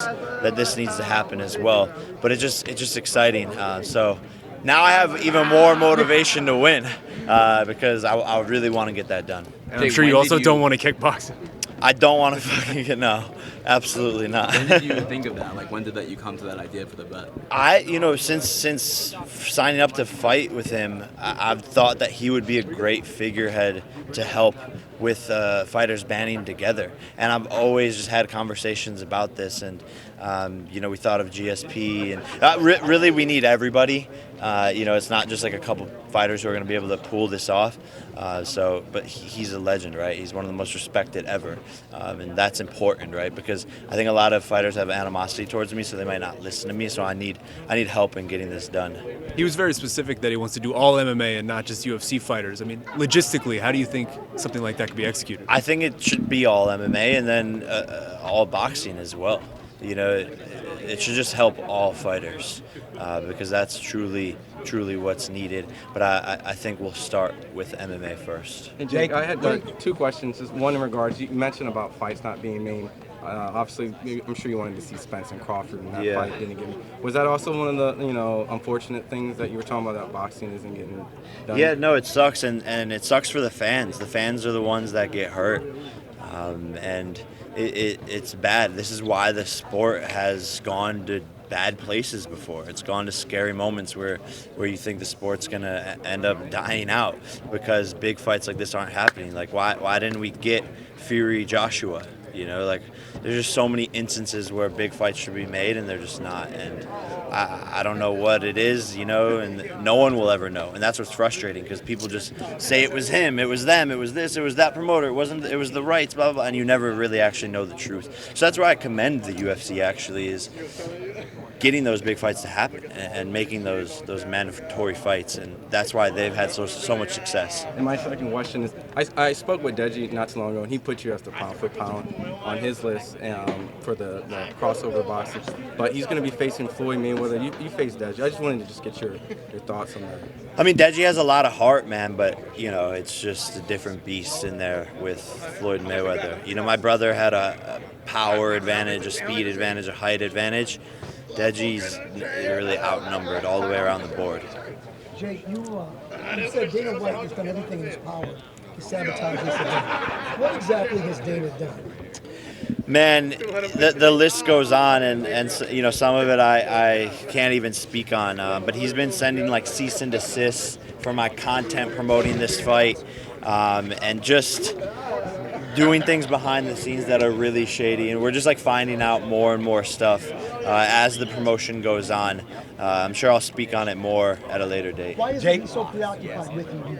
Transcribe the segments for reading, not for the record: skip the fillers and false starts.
that this needs to happen as well. But it's just exciting. So now I have even more motivation to win because I really want to get that done. And I'm sure you also don't want to kickbox. I don't want to fucking get no, absolutely not. When did you think of that? Like, when did you come to that idea for the bet? Since signing up to fight with him, I've thought that he would be a great figurehead to help with fighters banding together. And I've always just had conversations about this, and we thought of GSP, and really we need everybody. It's not just like a couple fighters who are going to be able to pull this off. But he's a legend, right? He's one of the most respected ever, and that's important, right? Because I think a lot of fighters have animosity towards me, so they might not listen to me. So I need help in getting this done. He was very specific that he wants to do all MMA and not just UFC fighters. I mean, logistically, how do you think something like that could be executed? I think it should be all MMA and then all boxing as well. It should just help all fighters because that's truly what's needed. But I think we'll start with MMA first. And Jake, I had two questions. Just one in regards, you mentioned about fights not being made. Obviously, I'm sure you wanted to see Spence and Crawford in that fight didn't get. Was that also one of the unfortunate things that you were talking about, that boxing isn't getting done? Yeah, no, it sucks, and it sucks for the fans. The fans are the ones that get hurt, and it's bad. This is why the sport has gone to bad places before. It's gone to scary moments where you think the sport's gonna end up dying out because big fights like this aren't happening. Like why didn't we get Fury Joshua? There's just so many instances where big fights should be made and they're just not. And I don't know what it is, and no one will ever know. And that's what's frustrating because people just say it was him, it was them, it was this, it was that promoter, it was the rights, blah, blah, blah, and you never really actually know the truth. So that's where I commend the UFC actually is getting those big fights to happen and making those mandatory fights, and that's why they've had so much success. And my second question is, I spoke with Deji not too long ago, and he put you as the pound for pound on his list for the crossover boxing. But he's going to be facing Floyd Mayweather. You face Deji. I just wanted to just get your thoughts on that. I mean, Deji has a lot of heart, man, but it's just a different beast in there with Floyd Mayweather. My brother had a power advantage, a speed advantage, a height advantage. Deji's really outnumbered all the way around the board. Jake, you said Dana White has done everything in his power to sabotage this event. What exactly has Dana done? Man, the list goes on, and some of it I can't even speak on. But he's been sending like cease and desist for my content promoting this fight, and just doing things behind the scenes that are really shady, and we're just like finding out more and more stuff as the promotion goes on. I'm sure I'll speak on it more at a later date. Why is he so preoccupied with you?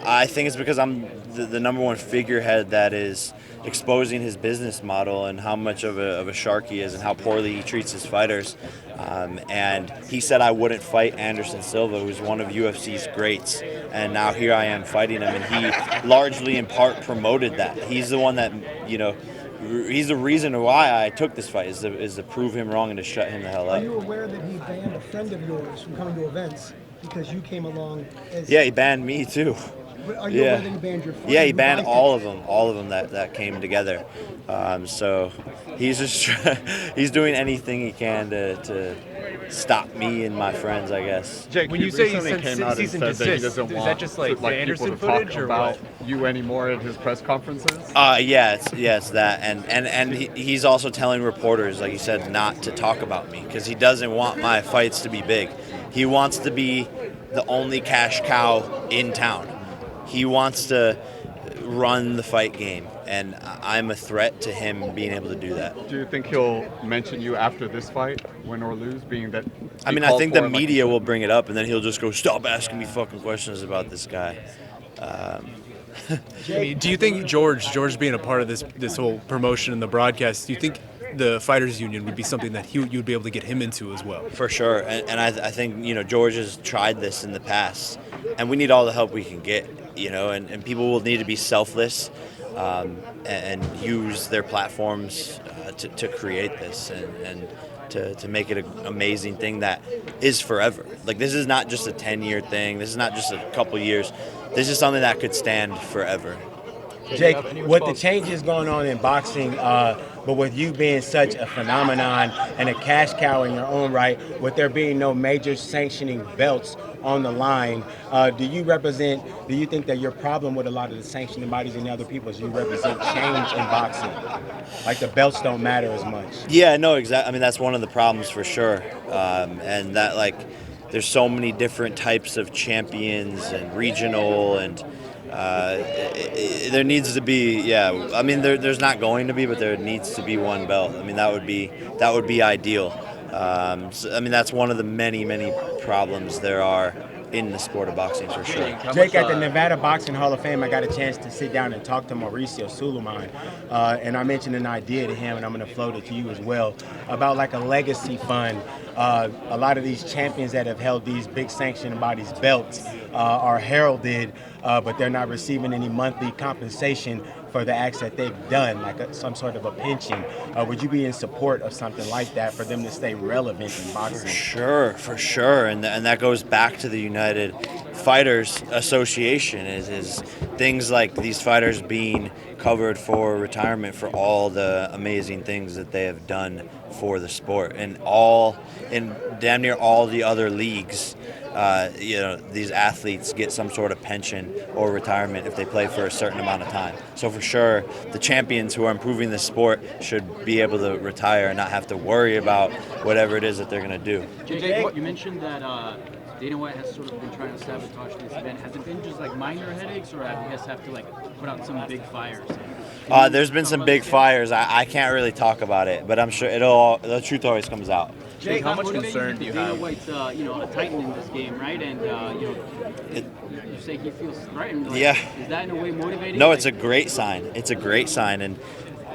I think it's because I'm the number one figurehead that is exposing his business model and how much of a shark he is and how poorly he treats his fighters. And he said I wouldn't fight Anderson Silva, who's one of UFC's greats. And now here I am fighting him, and he largely in part promoted that. He's the one that, he's the reason why I took this fight, is to prove him wrong and to shut him the hell up. Are you aware that he banned a friend of yours from coming to events because you came along as... Yeah, he banned me too. Are you aware that he banned your friend? Yeah, he banned all of them that came together. So he's just he's doing anything he can to stop me and my friends, I guess. Jake, when you say he came out and said that he doesn't want that just like the Anderson people to talk footage or about what? you anymore at his press conferences? It's that, and he's also telling reporters, like you said, not to talk about me because he doesn't want my fights to be big. He wants to be the only cash cow in town. He wants to run the fight game, and I'm a threat to him being able to do that. Do you think he'll mention you after this fight, win or lose, being that... I think the media will bring it up, and then he'll just go, stop asking me fucking questions about this guy. Do you think George being a part of this whole promotion and the broadcast, do you think the Fighters Union would be something that you'd be able to get him into as well? For sure, and I think George has tried this in the past, and we need all the help we can get, and people will need to be selfless and use their platforms to create this and to make it an amazing thing that is forever. Like, this is not just a 10-year thing. This is not just a couple years. This is something that could stand forever. Jake, with the changes going on in boxing, But with you being such a phenomenon and a cash cow in your own right, with there being no major sanctioning belts on the line, do you think that your problem with a lot of the sanctioning bodies and the other people is you represent change in boxing? Like the belts don't matter as much. Yeah, no, exactly. I mean, that's one of the problems for sure. And that, like, there's so many different types of champions and regional, and there needs to be, yeah. I mean, there's not going to be, but there needs to be one belt. I mean, that would be ideal. So, I mean, that's one of the many problems there are in the sport of boxing for sure. Jake, at the Nevada Boxing Hall of Fame, I got a chance to sit down and talk to Mauricio Suleiman, and I mentioned an idea to him, and I'm going to float it to you as well, about like a legacy fund. A lot of these champions that have held these big sanctioning bodies belts are heralded, but they're not receiving any monthly compensation for the acts that they've done, like some sort of a pension. Would you be in support of something like that for them to stay relevant in boxing? For sure, and that goes back to the United Fighters Association. Is things like these fighters being covered for retirement for all the amazing things that they have done for the sport, and in damn near all the other leagues. These athletes get some sort of pension or retirement if they play for a certain amount of time. So for sure, the champions who are improving the sport should be able to retire and not have to worry about whatever it is that they're going to do. JJ, you mentioned that Dana White has sort of been trying to sabotage this event. Has it been just like minor headaches, or have you guys have to like put out some big fires? There's been some big fires. I can't really talk about it, but I'm sure the truth always comes out. Jake, how much concern do you have? Dana White's, a titan in this game, right? And you say he feels threatened. Like, yeah. Is that in a way motivating? No, it's a great sign. It's a great sign, and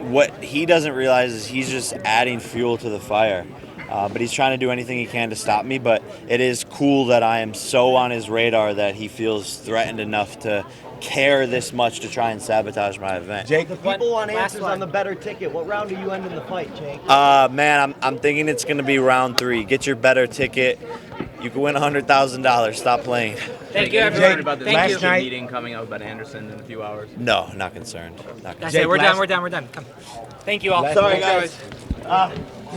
what he doesn't realize is he's just adding fuel to the fire. But he's trying to do anything he can to stop me. But it is cool that I am so on his radar that he feels threatened enough to care this much to try and sabotage my event. Jake, the people want answers on the better ticket. What round are you ending the fight, Jake? Man, I'm thinking it's going to be round 3. Get your better ticket. You can win $100,000. Stop playing. Thank you, everyone. About the Last night meeting coming up about Anderson in a few hours. No, not concerned. That's it. We're done. Come. Thank you all. Sorry, guys.